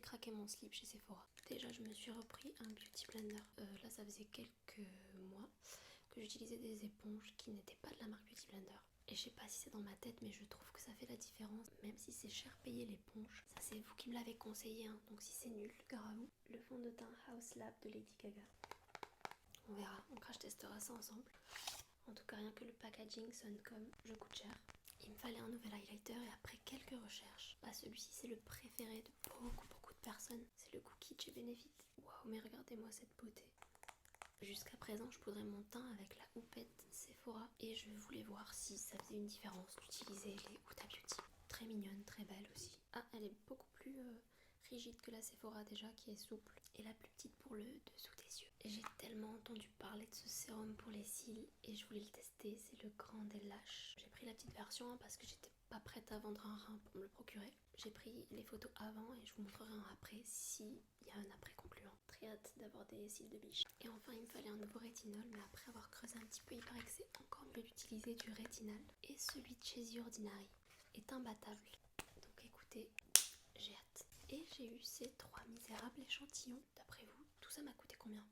craqué mon slip chez Sephora. Déjà je me suis repris un beauty blender. Là ça faisait quelques mois que j'utilisais des éponges qui n'étaient pas de la marque Beauty Blender. Et je sais pas si c'est dans ma tête, mais je trouve que ça fait la différence. Même si c'est cher payé l'éponge, ça c'est vous qui me l'avez conseillé, hein. Donc si c'est nul, gare à vous. Le fond de teint House Lab de Lady Gaga. On verra, on crash testera ça ensemble. En tout cas, rien que le packaging sonne comme je coûte cher. Il me fallait un nouvel highlighter et après quelques recherches, celui-ci c'est le préféré de beaucoup de personnes. C'est le Cookie chez Benefit. Waouh, mais regardez-moi cette beauté. Jusqu'à présent, je poudrais mon teint avec la houppette Sephora et je voulais voir si ça faisait une différence d'utiliser les Huda Beauty. Très mignonne, très belle aussi. Ah, elle est beaucoup plus rigide que la Sephora déjà, qui est souple, et la plus petite pour le dessous des yeux. J'ai tellement entendu parler de ce sérum pour les cils et je voulais le tester, c'est le Grand des Lâches. J'ai pris la petite version parce que j'étais pas prête à vendre un rein pour me le procurer. J'ai pris les photos avant et je vous montrerai un après s'il y a un après concluant. Très hâte d'avoir des cils de biche. Et enfin il me fallait un nouveau rétinol, mais après avoir creusé un petit peu, il paraît que c'est encore mieux d'utiliser du rétinal. Et celui de chez The Ordinary est imbattable. Donc écoutez, j'ai hâte. Et j'ai eu ces 3 misérables échantillons. D'après vous, tout ça m'a coûté combien ?